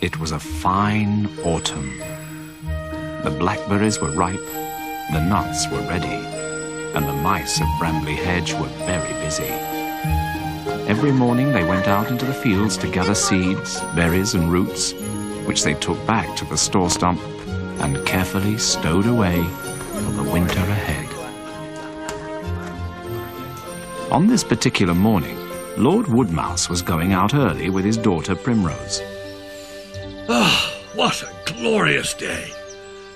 It was a fine autumn. The blackberries were ripe, the nuts were ready, and the mice of Brambly Hedge were very busy. Every morning they went out into the fields to gather seeds, berries and roots, which they took back to the store stump and carefully stowed away for the winter ahead. On this particular morning, Lord Woodmouse was going out early with his daughter Primrose. Oh, what a glorious day!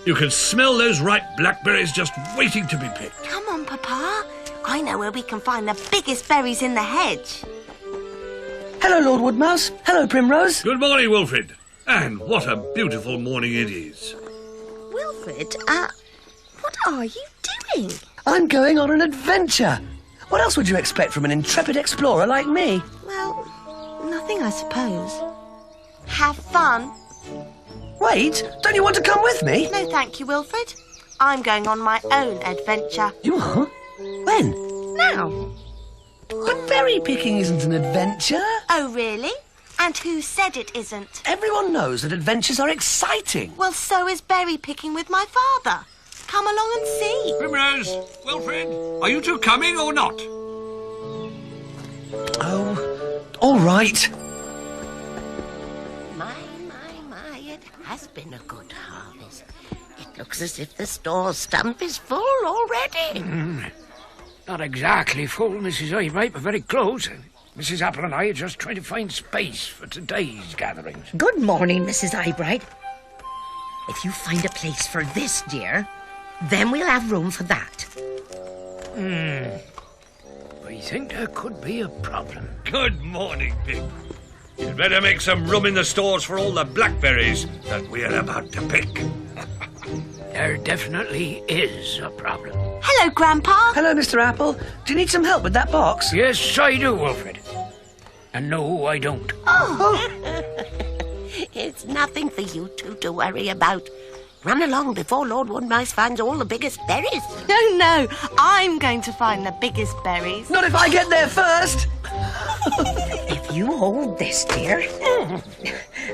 You can smell those ripe blackberries just waiting to be picked. Come on, Papa. I know where we can find the biggest berries in the hedge. Hello, Lord Woodmouse. Hello, Primrose. Good morning, Wilfred. And what a beautiful morning it is. Wilfred, what are you doing? I'm going on an adventure. What else would you expect from an intrepid explorer like me? Well, nothing, I suppose. Have fun. Wait, don't you want to come with me? No, thank you, Wilfred. I'm going on my own adventure. You are? When? Now. But berry picking isn't an adventure. Oh, really? And who said it isn't? Everyone knows that adventures are exciting. Well, so is berry picking with my father. Come along and see. Primrose, Wilfred, are you two coming or not? Oh, all right. My, it has been a good harvest. It looks as if the store stump is full already. Not exactly full, Mrs. Eyebright, but very close. Mrs. Apple and I are just trying to find space for today's gatherings. Good morning, Mrs. Eyebright. If you find a place for this, dear, then we'll have room for that. I think there could be a problem. Good morning, Pig. You'd better make some room in the stores for all the blackberries that we are about to pick. There definitely is a problem. Hello, Grandpa. Hello, Mr. Apple. Do you need some help with that box? Yes, I do, Wilfred. And no, I don't. It's nothing for you two to worry about. Run along before Lord Woodmouse finds all the biggest berries. No, I'm going to find the biggest berries. Not if I get there first. If you hold this, dear,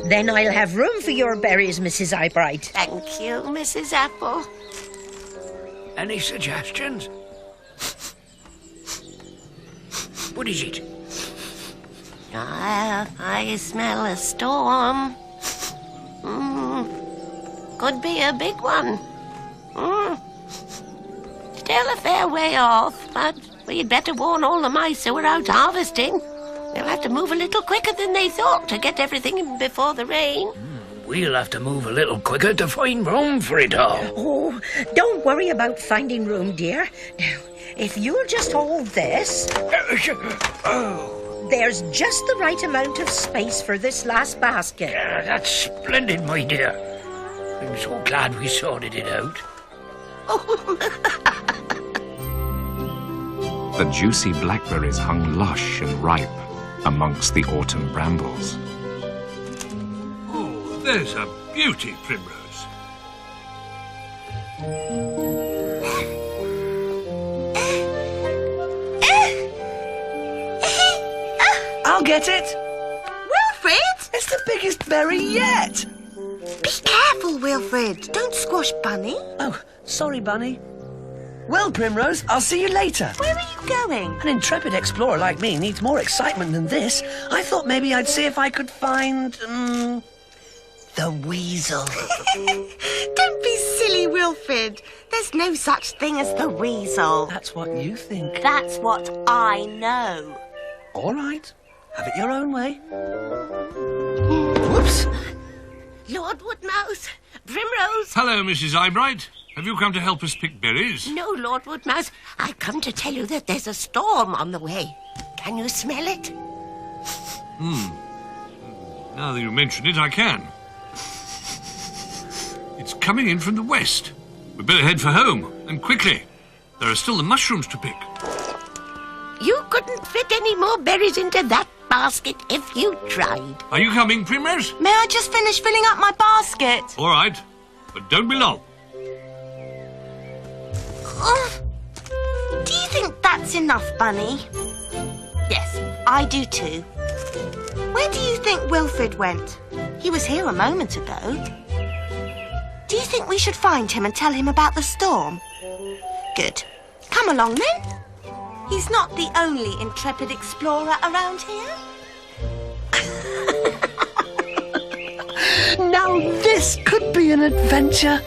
then I'll have room for your berries, Mrs. Eyebright. Thank you, Mrs. Apple. Any suggestions? What is it? I smell a storm. Could be a big one. Still a fair way off, but we'd better warn all the mice who are out harvesting. They'll have to move a little quicker than they thought to get everything in before the rain. We'll have to move a little quicker to find room for it all. Oh, don't worry about finding room, dear. Now, if you'll just hold this... There's just the right amount of space for this last basket. Yeah, that's splendid, my dear. I'm so glad we sorted it out. The juicy blackberries hung lush and ripe amongst the autumn brambles. Oh, there's a beauty, Primrose. I'll get it. Wilfred! It's the biggest berry yet. Be careful, Wilfred. Don't squash Bunny. Oh, sorry, Bunny. Well, Primrose, I'll see you later. Where are you going? An intrepid explorer like me needs more excitement than this. I thought maybe I'd see if I could find, the Weasel. Don't be silly, Wilfred. There's no such thing as the Weasel. That's what you think. That's what I know. All right. Have it your own way. Whoops. Lord Woodmouse, Primrose. Hello, Mrs. Eyebright. Have you come to help us pick berries? No, Lord Woodmouse, I've come to tell you that there's a storm on the way. Can you smell it? Now that you mention it, I can. It's coming in from the west. We'd better head for home, and quickly. There are still the mushrooms to pick. You couldn't fit any more berries into that basket if you tried. Are you coming, Primrose? May I just finish filling up my basket? All right, but don't be long. Do you think that's enough, Bunny? Yes, I do too. Where do you think Wilfred went? He was here a moment ago. Do you think we should find him and tell him about the storm? Good. Come along then. He's not the only intrepid explorer around here. Now this could be an adventure.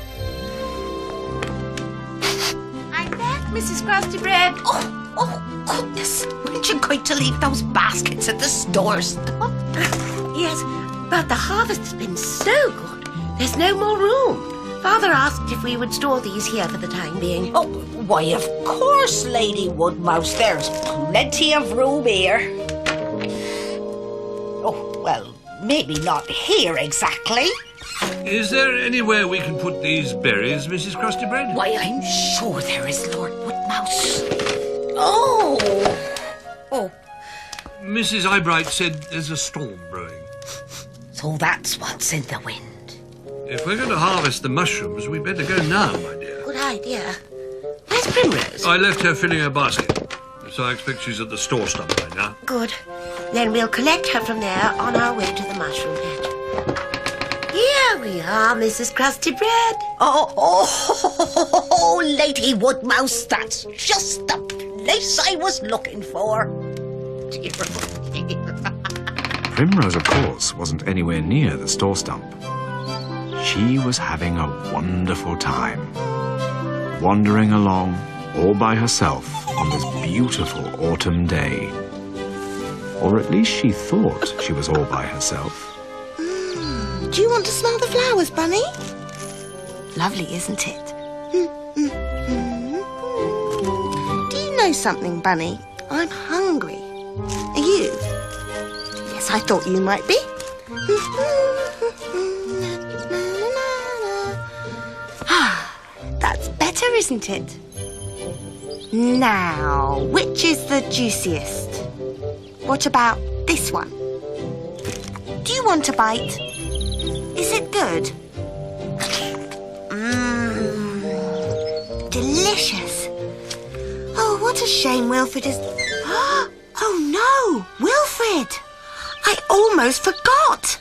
I'm there, Mrs. Krusty Bread. Oh, goodness. Weren't you going to leave those baskets at the store stop? Yes, but the harvest's been so good. There's no more room. Father asked if we would store these here for the time being. Oh, why, of course, Lady Woodmouse. There's plenty of room here. Oh, well, maybe not here exactly. Is there anywhere we can put these berries, Mrs. Krusty Bread? Why, I'm sure there is, Lord Woodmouse. Oh! Oh, Mrs. Eyebright said there's a storm brewing. so that's what's in the wind. If we're going to harvest the mushrooms, we'd better go now, my dear. Good idea. Where's Primrose? I left her filling her basket, so I expect she's at the store stump by now. Good. Then we'll collect her from there on our way to the mushroom patch. Here we are, Mrs. Krusty Bread. Oh, Lady Woodmouse, that's just the place I was looking for. Primrose, of course, wasn't anywhere near the store stump. She was having a wonderful time, wandering along all by herself on this beautiful autumn day. Or at least she thought she was all by herself. Do you want to smell the flowers, Bunny? Lovely, isn't it? Do you know something, Bunny? I'm hungry. Are you? Yes, I thought you might be. That's better, isn't it? Now, which is the juiciest? What about this one? Do you want a bite? Is it good? Delicious. Oh, what a shame Wilfred is... Oh, no! Wilfred! I almost forgot!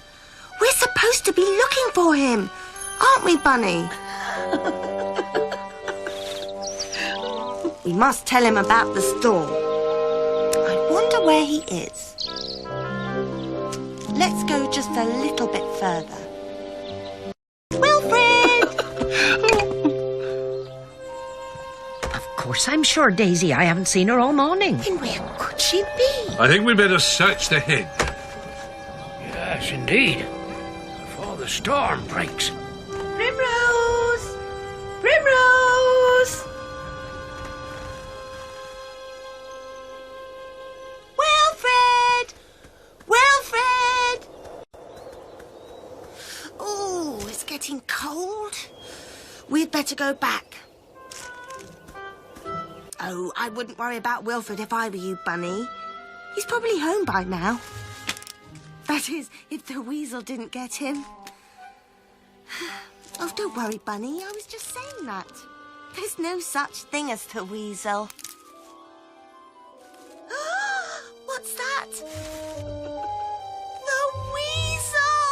We're supposed to be looking for him, aren't we, Bunny? We must tell him about the storm. I wonder where he is. Let's go just a little bit further. Wilfred! Of course, I'm sure, Daisy. I haven't seen her all morning. Then where could she be? I think we'd better search the hedge. Yes, indeed. Before the storm breaks. Primrose! Primrose! Wilfred! Wilfred! Oh, it's getting cold. We'd better go back. Oh, I wouldn't worry about Wilfred if I were you, Bunny. He's probably home by now. That is, if the Weasel didn't get him. Oh, don't worry, Bunny. I was just saying that. There's no such thing as the Weasel. What's that? The Weasel!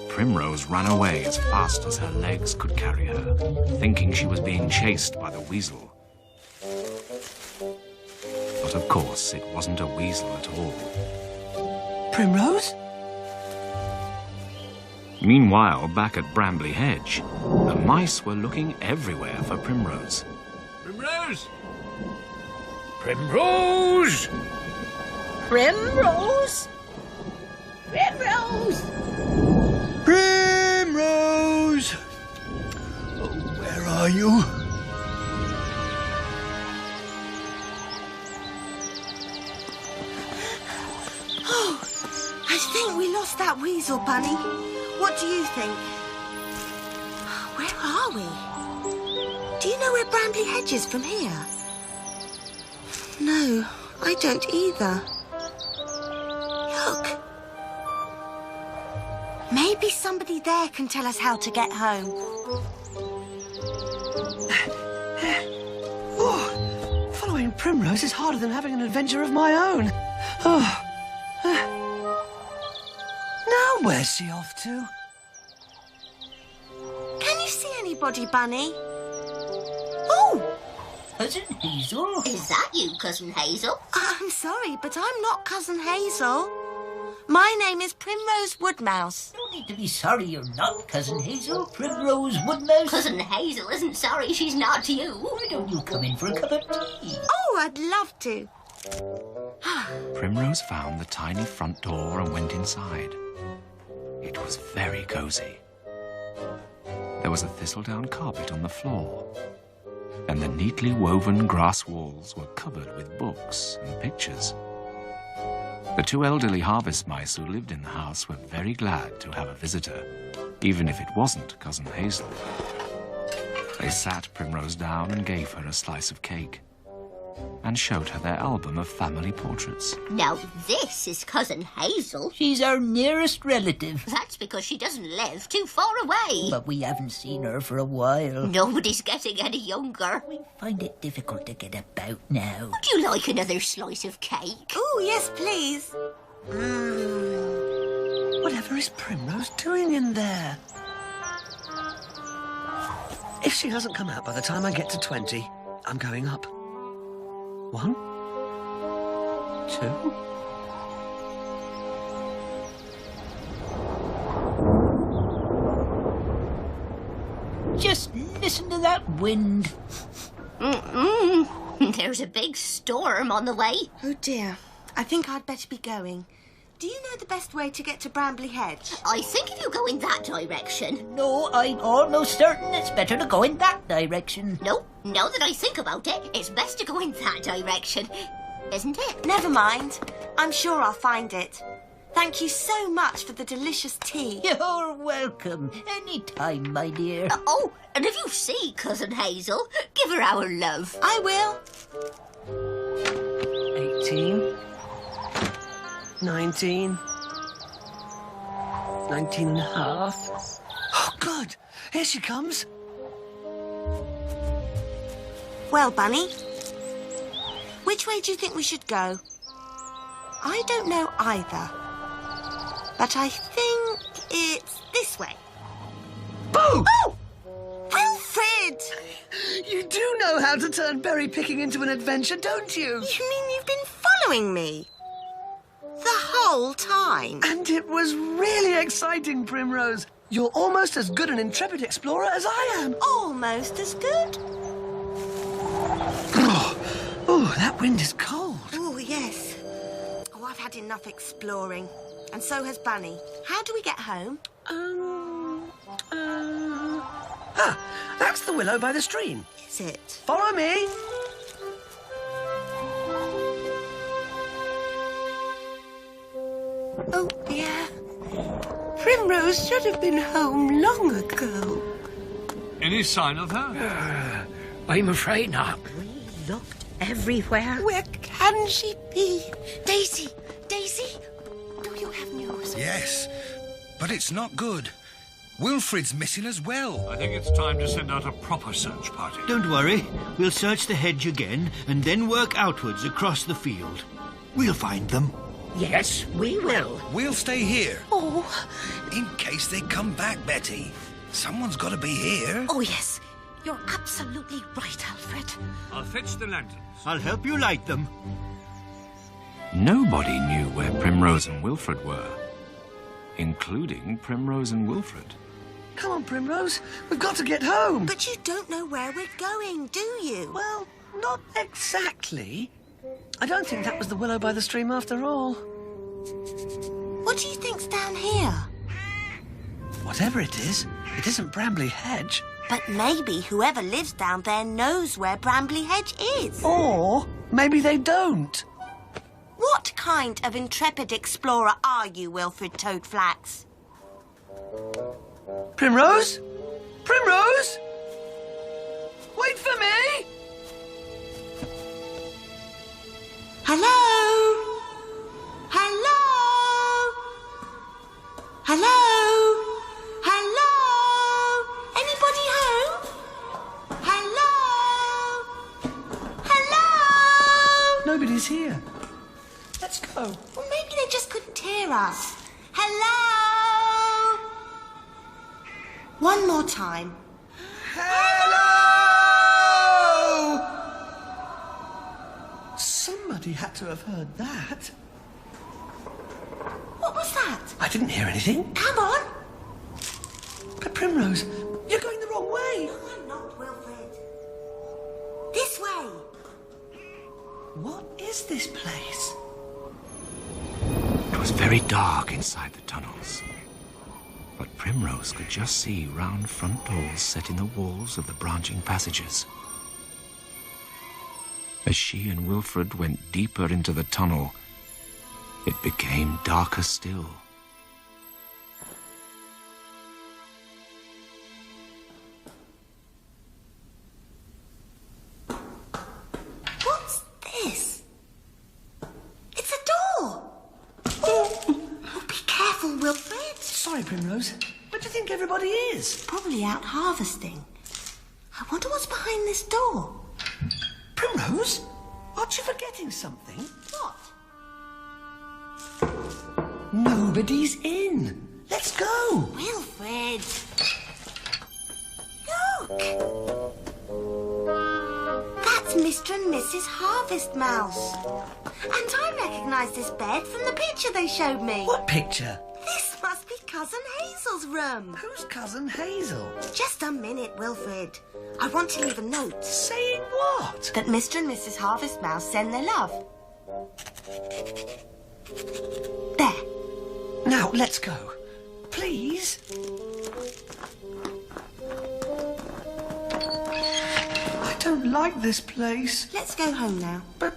Primrose ran away as fast as her legs could carry her, thinking she was being chased by the Weasel. But of course, it wasn't a weasel at all. Primrose? Meanwhile, back at Brambly Hedge, the mice were looking everywhere for Primrose. Primrose! Primrose! Primrose? Primrose! Primrose! Oh, where are you? Oh, I think we lost that Weasel, Bunny. What do you think? Where are we? Do you know where Brambly Hedge is from here? No, I don't either. Look. Maybe somebody there can tell us how to get home. Oh, following Primrose is harder than having an adventure of my own. Oh, Where's she off to? Can you see anybody, Bunny? Oh! Cousin Hazel? Is that you, Cousin Hazel? I'm sorry, but I'm not Cousin Hazel. My name is Primrose Woodmouse. No need to be sorry you're not Cousin Hazel. Primrose Woodmouse. Cousin Hazel isn't sorry she's not you. Why don't you come in for a cup of tea? Oh, I'd love to. Primrose found the tiny front door and went inside. It was very cozy. There was a thistledown carpet on the floor, and the neatly woven grass walls were covered with books and pictures. The two elderly harvest mice who lived in the house were very glad to have a visitor, even if it wasn't Cousin Hazel. They sat Primrose down and gave her a slice of cake, and showed her their album of family portraits. Now this is Cousin Hazel. She's our nearest relative. That's because she doesn't live too far away. But we haven't seen her for a while. Nobody's getting any younger. We find it difficult to get about now. Would you like another slice of cake? Oh, yes, please. Whatever is Primrose doing in there? If she hasn't come out by the time I get to 20, I'm going up. 1, 2. Just listen to that wind. There's a big storm on the way. Oh, dear. I think I'd better be going. Do you know the best way to get to Brambly Hedge? I think if you go in that direction. No, I'm almost certain it's better to go in that direction. No, now that I think about it, it's best to go in that direction. Isn't it? Never mind. I'm sure I'll find it. Thank you so much for the delicious tea. You're welcome. Any time, my dear. Oh, and if you see Cousin Hazel, give her our love. I will. 18. 19. 19 and a half. Oh, good. Here she comes. Well, Bunny, which way do you think we should go? I don't know either, but I think it's this way. Boo! Oh! Wilfred! You do know how to turn berry picking into an adventure, don't you? You mean you've been following me? The whole time? And it was really exciting, Primrose. You're almost as good an intrepid explorer as I am. Almost as good. Oh, that wind is cold. Oh, yes. Oh, I've had enough exploring. And so has Bunny. How do we get home? That's the willow by the stream. Is it? Follow me. Oh, dear. Primrose should have been home long ago. Any sign of her? I'm afraid not. We looked everywhere. Where can she be? Daisy! Daisy! Do you have news? Yes, but it's not good. Wilfred's missing as well. I think it's time to send out a proper search party. Don't worry. We'll search the hedge again and then work outwards across the field. We'll find them. Yes, we will. We'll stay here. Oh. In case they come back, Betty. Someone's got to be here. Oh, yes. You're absolutely right, Alfred. I'll fetch the lanterns. I'll help you light them. Nobody knew where Primrose and Wilfred were, including Primrose and Wilfred. Come on, Primrose. We've got to get home. But you don't know where we're going, do you? Well, not exactly. I don't think that was the willow by the stream after all. What do you think's down here? Whatever it isn't Brambly Hedge. But maybe whoever lives down there knows where Brambly Hedge is. Or maybe they don't. What kind of intrepid explorer are you, Wilfred Toadflax? Primrose? Primrose? Wait for me! Hello? Hello? Hello? Hello? Anybody home? Hello? Hello? Nobody's here. Let's go. Well, maybe they just couldn't hear us. Hello? One more time. Hello! Somebody had to have heard that. What was that? I didn't hear anything. Come on. But Primrose, you're going the wrong way. No, I'm not, Wilfred. This way. What is this place? It was very dark inside the tunnels, but Primrose could just see round front doors set in the walls of the branching passages. As she and Wilfred went deeper into the tunnel, it became darker still. What's this? It's a door. Oh, be careful, Wilfred. Sorry, Primrose. Where do you think everybody is? Probably out harvesting. I wonder what's behind this door. Primrose? Aren't you forgetting something? What? Nobody's in. Let's go. Wilfred. Look. That's Mr. and Mrs. Harvest Mouse. And I recognise this bed from the picture they showed me. What picture? This must be Cousin Hazel's room. Who's Cousin Hazel? Just a minute, Wilfred. I want to leave a note. Saying what? That Mr. and Mrs. Harvest Mouse send their love. There. Now, let's go. Please? I don't like this place. Let's go home now. But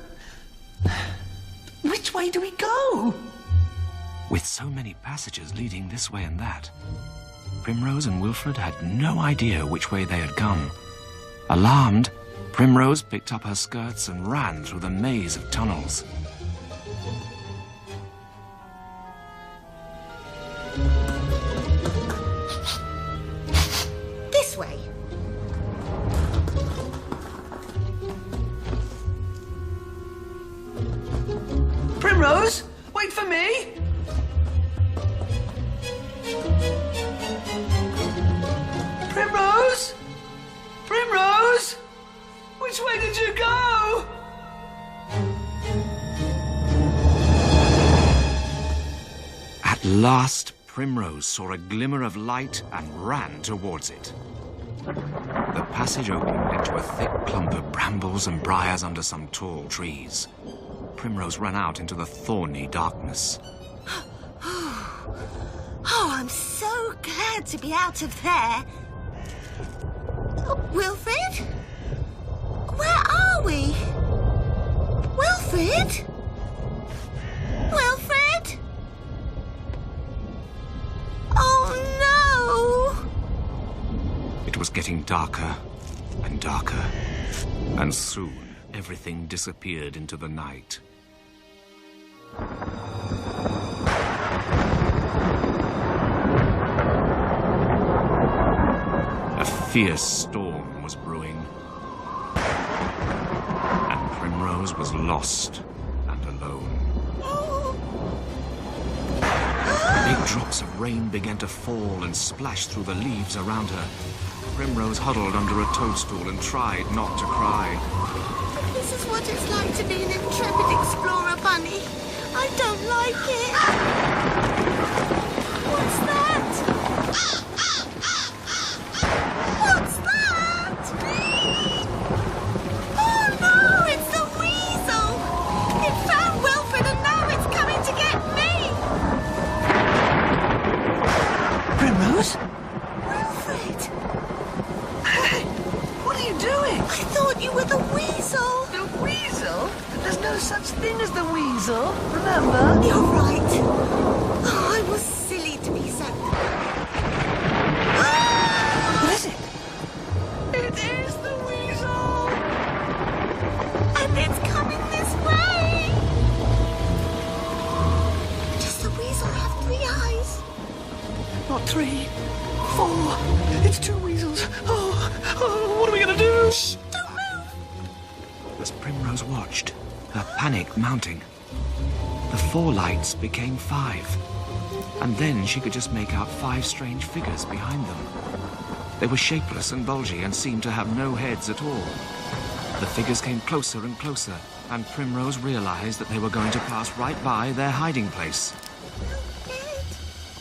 which way do we go? With so many passages leading this way and that, Primrose and Wilfred had no idea which way they had come. Alarmed, Primrose picked up her skirts and ran through the maze of tunnels. This way. Primrose, wait for me. Primrose? Primrose? Which way did you go? At last, Primrose saw a glimmer of light and ran towards it. The passage opened into a thick clump of brambles and briars under some tall trees. Primrose ran out into the thorny darkness. Oh, I'm so glad to be out of there. Oh, Wilfred? Where are we? Wilfred? Wilfred? Oh, no! It was getting darker and darker, and soon everything disappeared into the night. A fierce storm was brewing, and Primrose was lost and alone. Big drops of rain began to fall and splash through the leaves around her. Primrose huddled under a toadstool and tried not to cry. This is what it's like to be an intrepid explorer, Bunny. I don't like it. What's that? What's that? Oh no, it's the Weasel! It found Wilfred and now it's coming to get me! Primrose? Wilfred! Hey, what are you doing? I thought you were the Weasel! The Weasel? There's no such thing as the Weasel, remember? You're right. Oh, I was silly to be so... What is it? It is the Weasel! And it's coming this way! Does the Weasel have 3 eyes? Not 3, 4. It's 2 weasels. Oh, what are we going to do? Shh, don't move! As Primrose watched, her panic mounting, the 4 lights became 5, and then she could just make out 5 strange figures behind them. They were shapeless and bulgy and seemed to have no heads at all. The figures came closer and closer, and Primrose realized that they were going to pass right by their hiding place.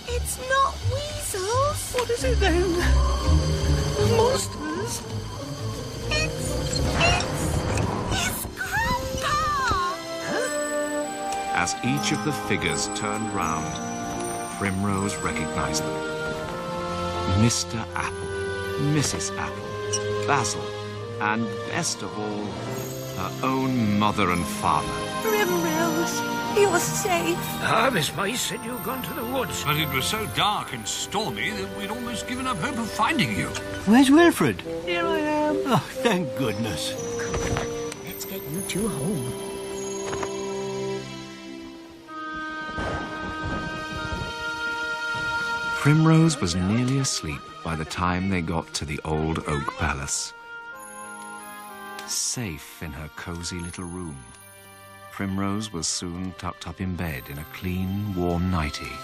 It's not weasels. What is it then? Monsters? It's Grandpa! As each of the figures turned round, Primrose recognized them. Mr. Apple, Mrs. Apple, Basil, and best of all, her own mother and father. Primrose, you're safe. The harvest mice said you'd gone to the woods. But it was so dark and stormy that we'd almost given up hope of finding you. Where's Wilfred? Here I am. Oh, thank goodness. Let's get you two home. Primrose was nearly asleep by the time they got to the old oak palace. Safe in her cozy little room, Primrose was soon tucked up in bed in a clean, warm nightie,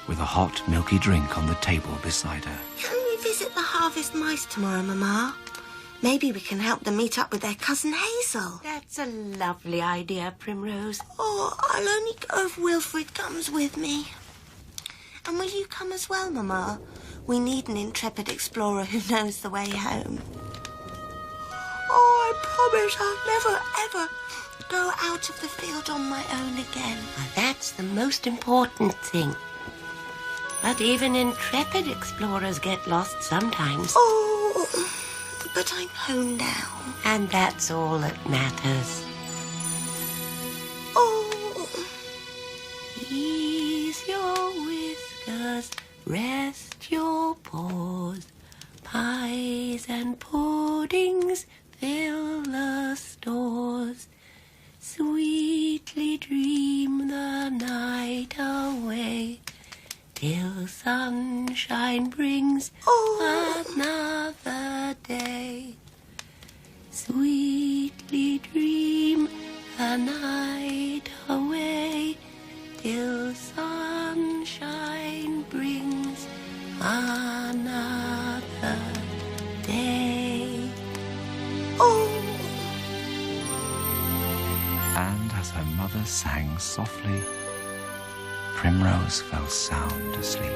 with a hot, milky drink on the table beside her. Can we visit the harvest mice tomorrow, Mama? Maybe we can help them meet up with their cousin Hazel. That's a lovely idea, Primrose. Oh, I'll only go if Wilfred comes with me. And will you come as well, Mama? We need an intrepid explorer who knows the way home. Oh, I promise I'll never, ever go out of the field on my own again. Well, that's the most important thing. But even intrepid explorers get lost sometimes. Oh, but I'm home now. And that's all that matters. Oh. Ease your whiskers, rest your paws. Pies and puddings fill the stores. Sweetly dream the night away, till sunshine brings another day. Sweetly dream the night away, till sunshine brings another day. Oh. And as her mother sang softly, Primrose fell sound asleep.